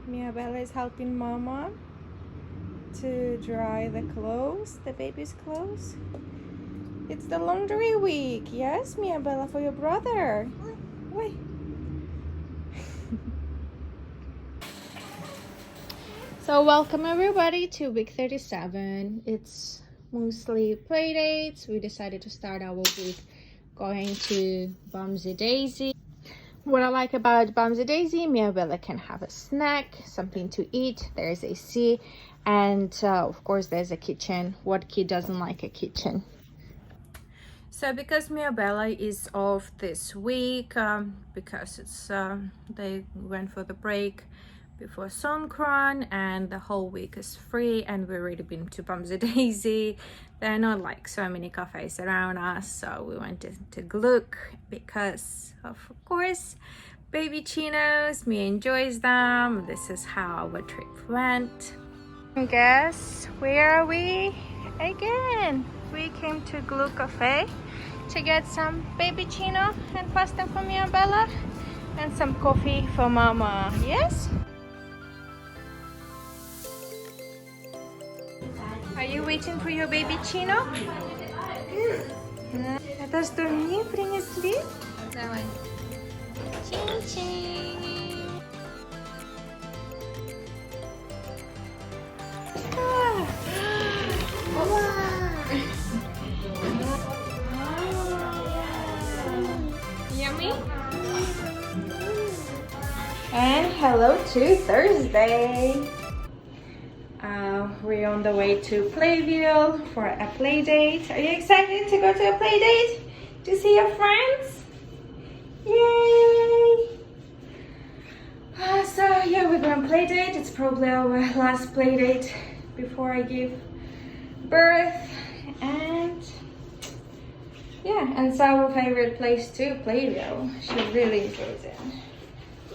Bella is helping Mama to dry the clothes, the baby's clothes. It's the laundry week. Yes, Bella, for your brother. Wait. So welcome everybody to week 37. It's mostly play dates. We decided to start our week going to Bumsy Daisy. What I like about Bumsy Daisy, Bella can have a snack, something to eat. There's AC, and of course there's a kitchen. What kid doesn't like a kitchen? So because Bella is off this week, because it's they went for the break before Songkran, and the whole week is free, and we've already been to Bumsy Daisy. There are not like so many cafes around us, so we went to Gluck because of course baby chinos. Mia enjoys them. This is how our trip went. And guess where are we again? We came to Gluck Cafe to get some baby chino and pasta for Bella and some coffee for Mama. Yes? Are you waiting for your baby chino? Это что, мне принесли? Давай. Чин-чин. Yummy? And hello to Thursday. We're on the way to Playville for a play date. Are you excited to go to a play date? To see your friends? Yay! So yeah, we're going play date. It's probably our last play date before I give birth. And yeah, and it's our favorite place too, Playville. She really enjoys it.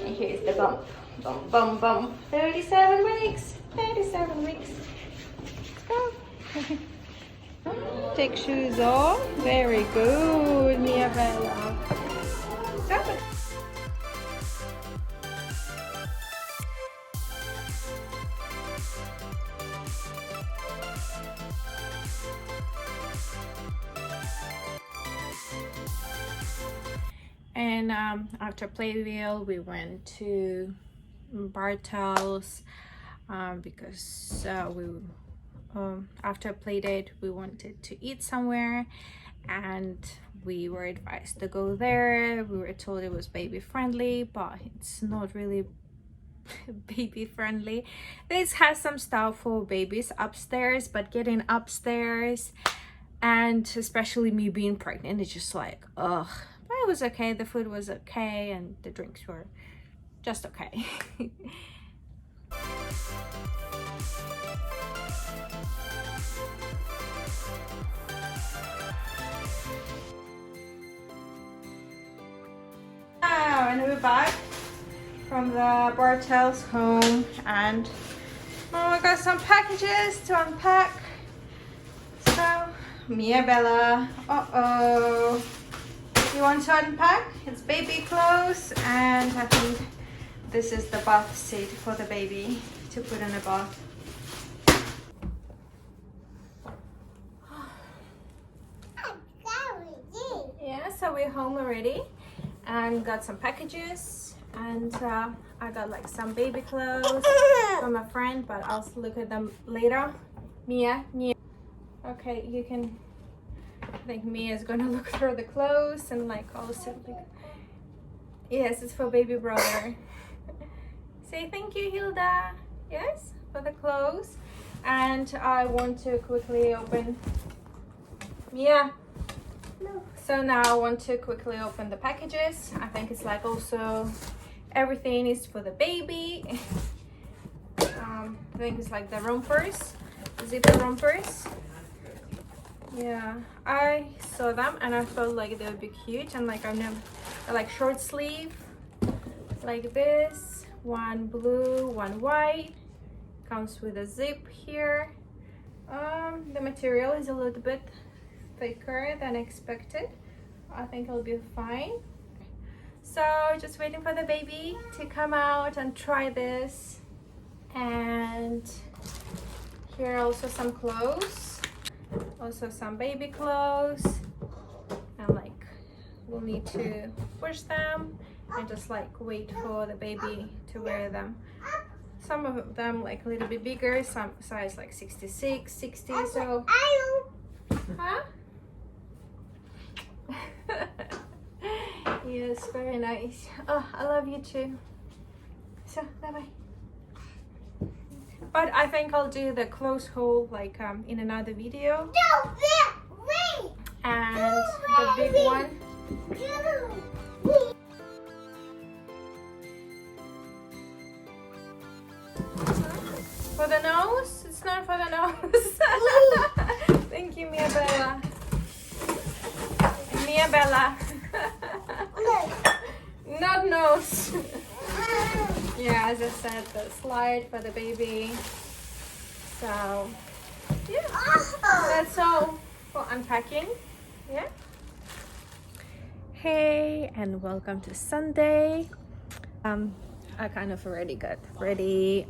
And here's the bump. Bump, bump, bump. 37 weeks. 37 weeks. Let's go. Take shoes off. Very good, Bella. Stop it. And after Playville, we went to Bartels because after Playdate we wanted to eat somewhere, and we were advised to go there. We were told it was baby friendly, but it's not really baby friendly. This has some stuff for babies upstairs, but getting upstairs, and especially me being pregnant, it's just like ugh. But it was okay, the food was okay, and the drinks were just okay. And we're back from the Bartels home, and we got some packages to unpack. So Bella, you want to unpack? It's baby clothes, and I think this is the bath seat for the baby to put in a bath. Yeah, so we're home already and got some packages, and I got like some baby clothes from a friend, but I'll look at them later. Mia. Okay, you can. I think Mia's gonna look through the clothes and like also like. Yes, it's for baby brother. Say thank you, Hilda. Yes, for the clothes. And I want to quickly open. Mia. No. So now I want to quickly open the packages. I think it's like also everything is for the baby. I think it's like the rompers, zipper rompers. Yeah, I saw them and I felt like they would be cute, and like I've never, like short sleeve like this, one blue, one white, comes with a zip here. The material is a little bit thicker than expected. I think it'll be fine. So just waiting for the baby to come out and try this. And here are also some clothes, also some baby clothes, and like we'll need to wash them and just like wait for the baby to wear them. Some of them like a little bit bigger, some size like 66, 60, so huh? Yes, very nice. Oh, I love you too. So bye bye. But I think I'll do the clothes haul like in another video. And the big one. For the nose? It's not for the nose. Thank you, Mia Bella. Mia Bella. Not nose. Yeah, as I said, the slide for the baby. So, yeah, that's all for unpacking. Yeah. Hey, and welcome to Sunday. I kind of already got ready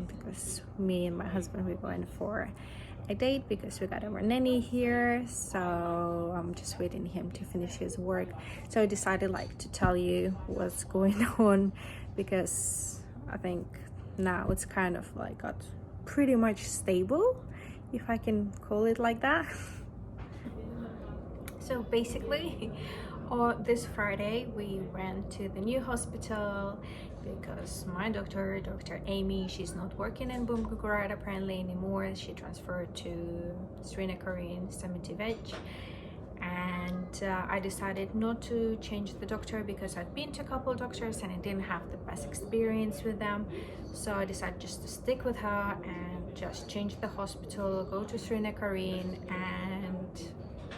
because me and my husband, we're going for a date because we got our nanny here, so I'm just waiting him to finish his work. So I decided like to tell you what's going on, because I think now it's kind of like got pretty much stable, if I can call it like that. So basically on this Friday we went to the new hospital because my doctor, Dr. Amy, she's not working in Bumgograd apparently anymore. She transferred to Srinakarin Samitivej, and I decided not to change the doctor because I'd been to a couple of doctors and I didn't have the best experience with them. So I decided just to stick with her and just change the hospital, go to Srinakarin, and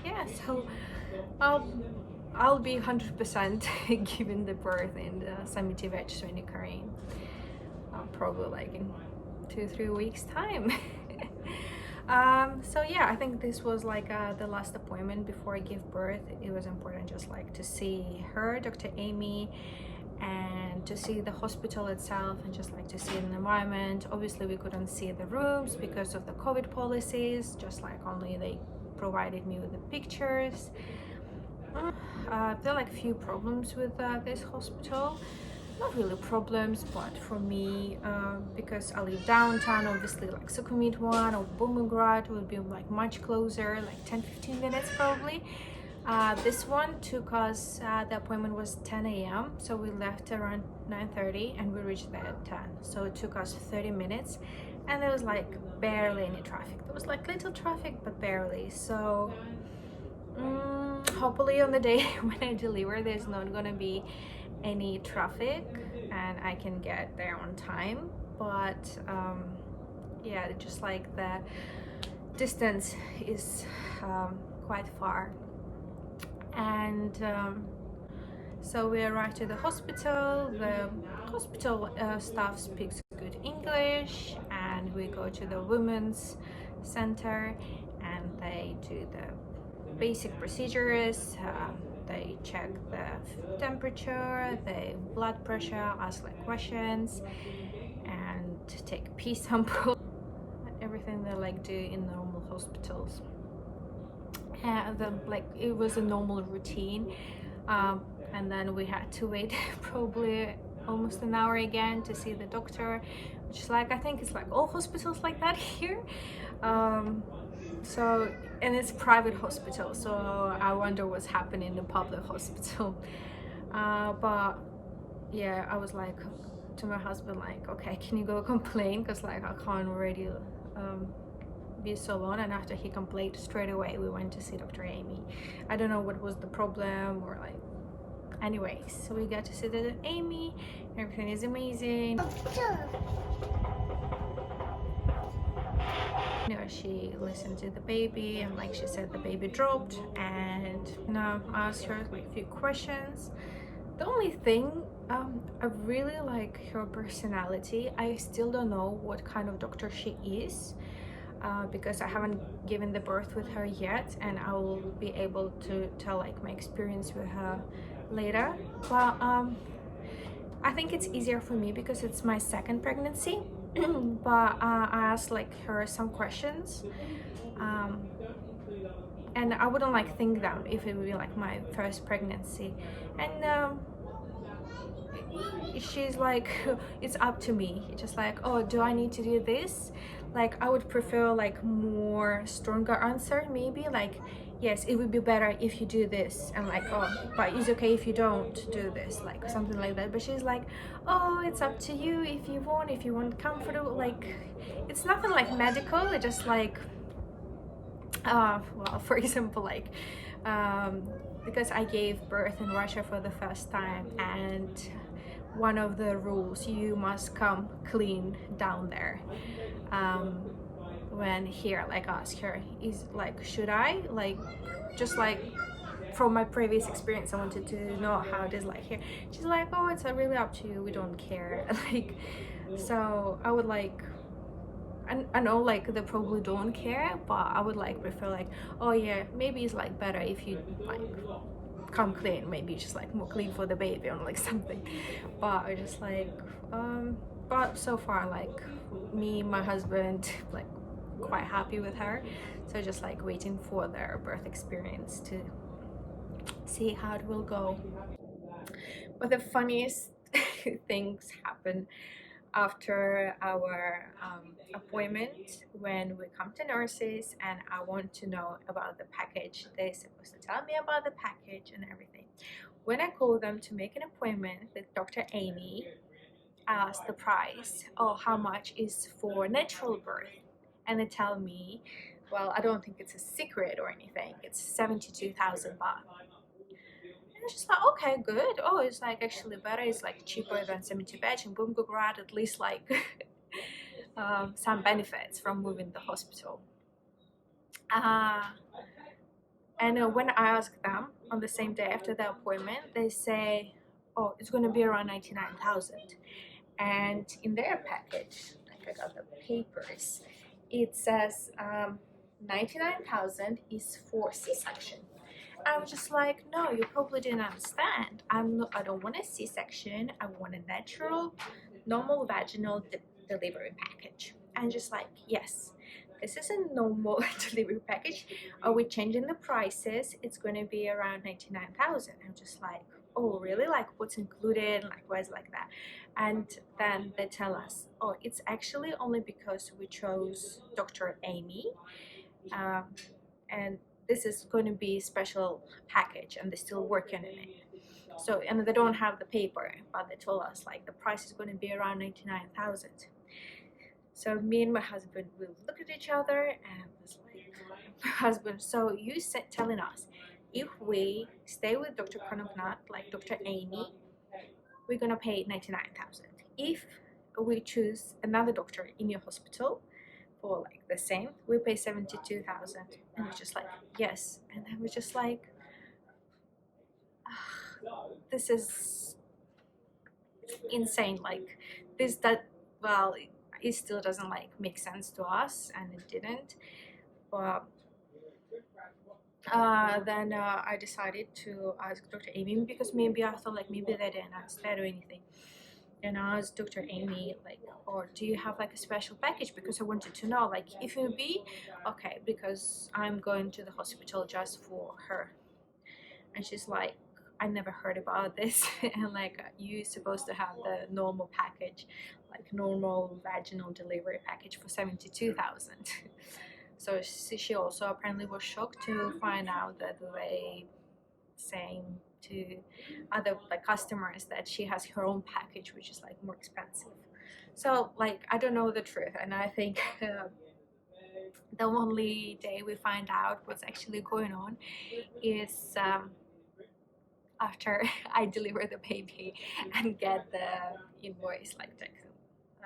yeah, so I'll be 100% giving the birth in the Samitivej Srinakarin, probably like in 2-3 weeks time. So yeah, I think this was like the last appointment before I give birth. It was important just like to see her, Dr. Amy, and to see the hospital itself, and just like to see the environment. Obviously we couldn't see the rooms because of the COVID policies, just like only they provided me with the pictures. There are like a few problems with this hospital. Not really problems, but for me, because I live downtown, obviously like Sukhumvit 1 or Bumgograd would be like much closer, like 10-15 minutes probably. This one took us, the appointment was 10 a.m. so we left around 9:30 and we reached there at 10, so it took us 30 minutes, and there was like barely any traffic. There was like little traffic, but barely. So hopefully on the day when I deliver there's not gonna be any traffic and I can get there on time. But yeah, just like the distance is quite far. And so we arrived to the hospital. The hospital staff speaks good English, and we go to the women's center and they do the basic procedures. They check the temperature, the blood pressure, ask like questions, and take a pee sample. Everything they like do in normal hospitals. And then like it was a normal routine, and then we had to wait probably almost an hour again to see the doctor, which is like, I think it's like all hospitals like that here. So, and it's private hospital, so I wonder what's happening in the public hospital. But yeah, I was like to my husband like, okay, can you go complain, because like I can't already be so long. And after he complained, straight away we went to see Dr. Amy. I don't know what was the problem, or like, anyways, so we got to see Dr. Amy. Everything is amazing. You know, she listened to the baby, and like she said, the baby dropped, and you know, I asked her like a few questions. The only thing, I really like her personality. I still don't know what kind of doctor she is, because I haven't given the birth with her yet, and I will be able to tell like my experience with her later. But I think it's easier for me because it's my second pregnancy. but I asked like her some questions, um, and I wouldn't like think that if it would be like my first pregnancy, and she's like, it's up to me. Just like, oh, do I need to do this? Like, I would prefer like more stronger answer, maybe like, yes, it would be better if you do this, and like, oh, but it's okay if you don't do this, like something like that. But she's like, oh, it's up to you if you want comfortable. Like, it's nothing like medical. It's just like, well, for example, like, um, because I gave birth in Russia for the first time, and one of the rules, you must come clean down there. um, when here, like, ask her, is like, should I like, just like from my previous experience, I wanted to know how it is like here. She's like, oh, it's really up to you, we don't care. Like, so I would like, I know like they probably don't care, but I would like prefer like, oh yeah, maybe it's like better if you like come clean, maybe just like more clean for the baby or like something. But I just like, but so far like me, my husband, like quite happy with her, so just like waiting for their birth experience to see how it will go. But the funniest things happen after our appointment, when we come to nurses and I want to know about the package. They're supposed to tell me about the package and everything. When I call them to make an appointment with Dr. Amy, ask the price or how much is for natural birth, and they tell me, well, I don't think it's a secret or anything, it's 72,000 baht. And it's just like, okay, good. Oh, it's like actually better. It's like cheaper than Samitivej and Bumgograd, at least like some benefits from moving the hospital. Uh, and when I ask them on the same day after the appointment, they say, oh, it's going to be around 99,000. And in their package, like I got the papers, it says 99,000 is for C-section. I was just like, no, you probably didn't understand. I don't want a C-section. I want a natural, normal vaginal delivery package. And just like, yes, this is a normal delivery package. Are we changing the prices? It's going to be around 99,000. I'm just like, oh, really? Like, what's included? Like, why is it like that? And then they tell us, oh, it's actually only because we chose Dr. Amy. And this is going to be special package, and they're still working on it. So, and they don't have the paper, but they told us like the price is going to be around 99,000. So me and my husband will look at each other and was like, my husband, so you said telling us if we stay with Dr. Konongnat, like Dr. Amy, we're gonna pay 99,000. If we choose another doctor in your hospital for like the same, we pay 72,000. And we're just like, yes. And then we're just like, this is insane. Like, this, that, well, it still doesn't like make sense to us, and it didn't. But then I decided to ask Dr. Amy, because maybe I thought like maybe they didn't understand or anything. And I asked Dr. Amy like, or do you have like a special package, because I wanted to know like if it would be okay, because I'm going to the hospital just for her. And she's like, I never heard about this. And like, you're supposed to have the normal package, like normal vaginal delivery package for 72,000. So she also apparently was shocked to find out that they saying to other like customers that she has her own package, which is like more expensive. So like, I don't know the truth, and I think the only day we find out what's actually going on is after I deliver the baby and get the invoice, like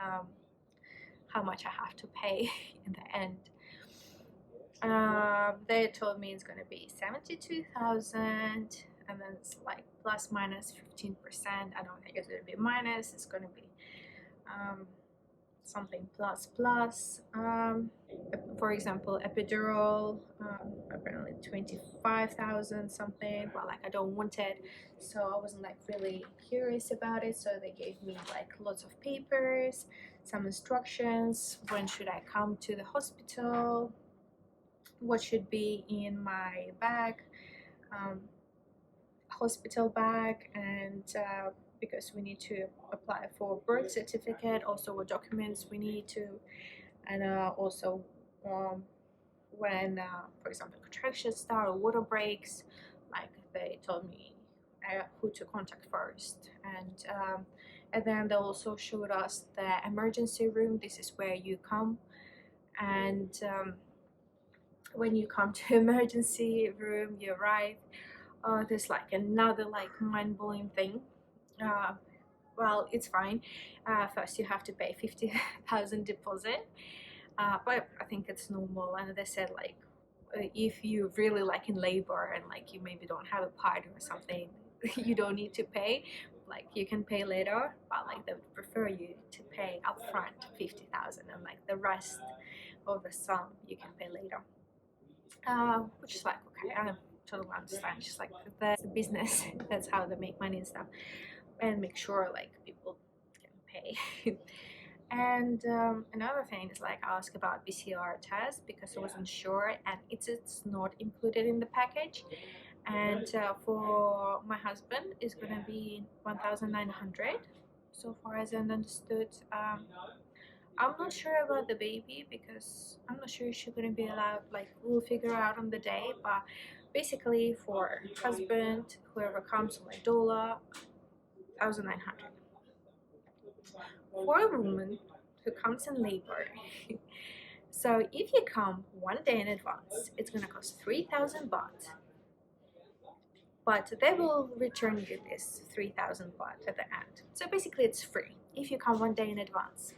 um, how much I have to pay in the end. They told me it's gonna be 72,000, and then it's like plus minus 15%. I don't think it's gonna be minus. It's gonna be something plus plus. For example, epidural, apparently 25,000 something, but like I don't want it, so I wasn't like really curious about it. So they gave me like lots of papers, some instructions, when should I come to the hospital, what should be in my bag, um, hospital bag, and because we need to apply for birth certificate, also what documents we need to, and also um, when for example contractions start or water breaks, like they told me who to contact first, and then they also showed us the emergency room. This is where you come, and when you come to emergency room, you arrive, there's like another like mind-blowing thing. uh, well, it's fine. First you have to pay 50,000 deposit, but I think it's normal. And they said like if you really like in labor and like you maybe don't have a partner or something, you don't need to pay, like you can pay later, but like they would prefer you to pay upfront 50,000, and like the rest of the sum you can pay later, which is like okay, I totally understand. Just like that's a business, that's how they make money and stuff, and make sure like people can pay. And another thing is like I asked about PCR test because I wasn't sure, and it's not included in the package. And for my husband, it's gonna be 1,900. So far as I understood. I'm not sure about the baby because I'm not sure if she's gonna be allowed. Like we'll figure out on the day, but basically for husband, whoever comes, my doula, 1,900. For a woman who comes in labor, so if you come one day in advance, it's gonna cost 3,000 baht, but they will return you this 3,000 baht at the end. So basically, it's free if you come one day in advance.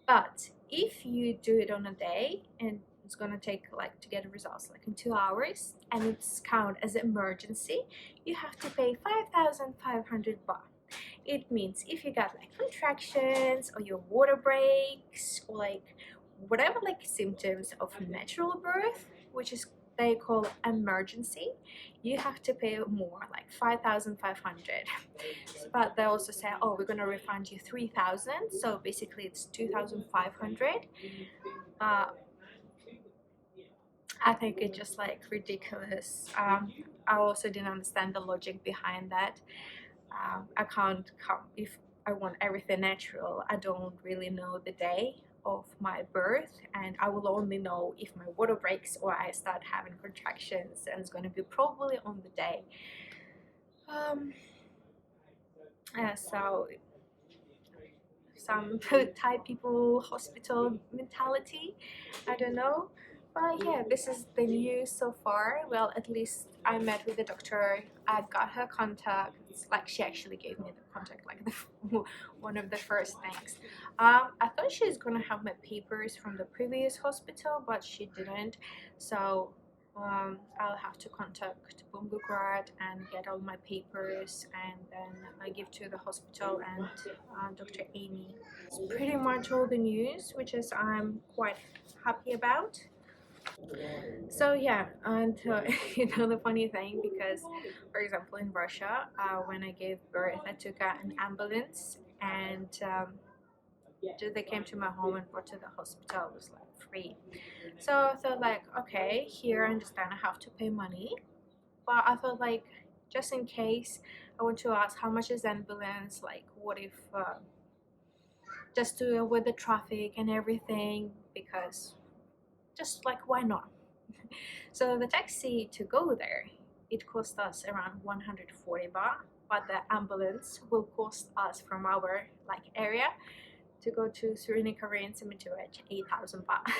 But if you do it on a day, and it's gonna take like to get the results like in 2 hours, and it's count as emergency, you have to pay 5,500 baht. It means if you got like contractions or your water breaks or like whatever like symptoms of natural birth, which is they call emergency, you have to pay more, like 5,500. But they also say, oh, we're gonna refund you 3,000, so basically it's 2,500. uh, I think it's just like ridiculous. I also didn't understand the logic behind that. I can't come if I want everything natural. I don't really know the day of my birth, and I will only know if my water breaks or I start having contractions, and it's going to be probably on the day. So some Thai people hospital mentality, I don't know, but yeah, this is the news so far. Well, at least I met with the doctor, I got her contact, like she actually gave me the contact, like one of the first things. I thought she was gonna have my papers from the previous hospital, but she didn't, so I'll have to contact Bumbugrad and get all my papers, and then I give to the hospital and Dr. Amy. It's pretty much all the news, which is I'm quite happy about. So yeah, and the funny thing, because for example in Russia, when I gave birth, I took an ambulance, and they came to my home and brought to the hospital. It was like free. So I thought like, okay, here I understand I have to pay money, but I thought like just in case, I want to ask how much is ambulance, like what if just to avoid the traffic and everything, because just like why not. So the taxi to go there, it cost us around 140 baht, but the ambulance will cost us from our like area to go to Samitivej and Samitivej 8,000 baht.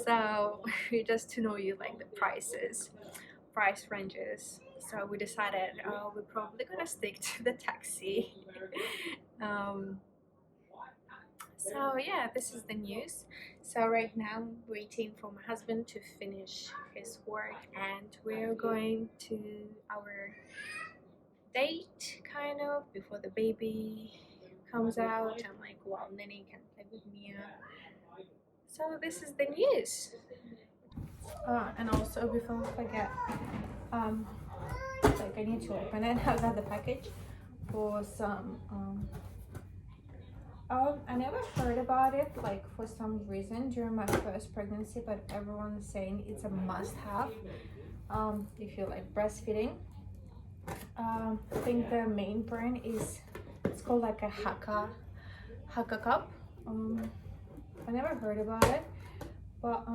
So just to know you like the price ranges. So we decided we're probably gonna stick to the taxi. um, so yeah, this is the news. So right now I'm waiting for my husband to finish his work, and we're going to our date kind of before the baby comes out, and like while Nini can Mia. So this is the news. And also before I forget, like I need to open it. I got the package for some I never heard about it like for some reason during my first pregnancy, but everyone's saying it's a must-have if you're like breastfeeding. I think the main brand is, it's called like a Haka cup. I never heard about it, but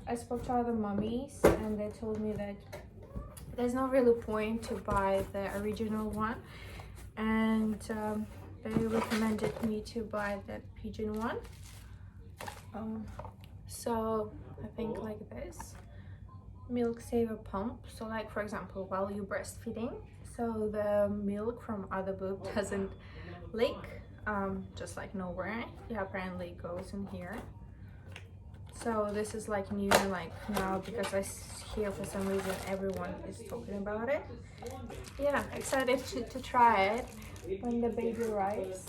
I spoke to other mummies and they told me that there's no really point to buy the original one, and they recommended me to buy the pigeon one. So I think like this milk saver pump, so like for example while you're breastfeeding, so the milk from other boob doesn't leak just like nowhere. Yeah, apparently it goes in here. So this is like new, like now, because I hear for some reason everyone is talking about it. Yeah, excited to try it when the baby arrives.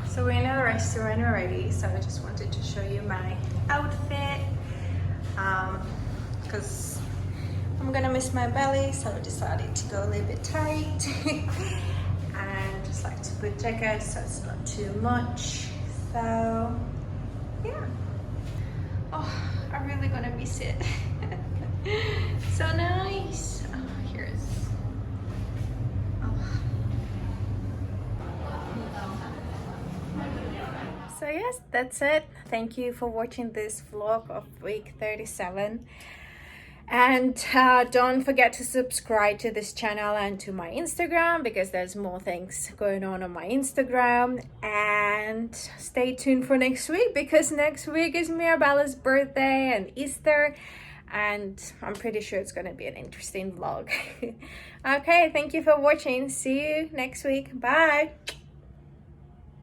So we're in a restaurant already, so I just wanted to show you my outfit because I'm gonna miss my belly, so I decided to go a little bit tight and just like to put jackets so it's not too much. So yeah, oh, I'm really gonna miss it. So nice. Oh, here's So yes, that's it. Thank you for watching this vlog of week 37. And don't forget to subscribe to this channel and to my Instagram, because there's more things going on my Instagram. And stay tuned for next week, because next week is Mirabella's birthday and Easter. And I'm pretty sure it's going to be an interesting vlog. Okay, thank you for watching. See you next week. Bye.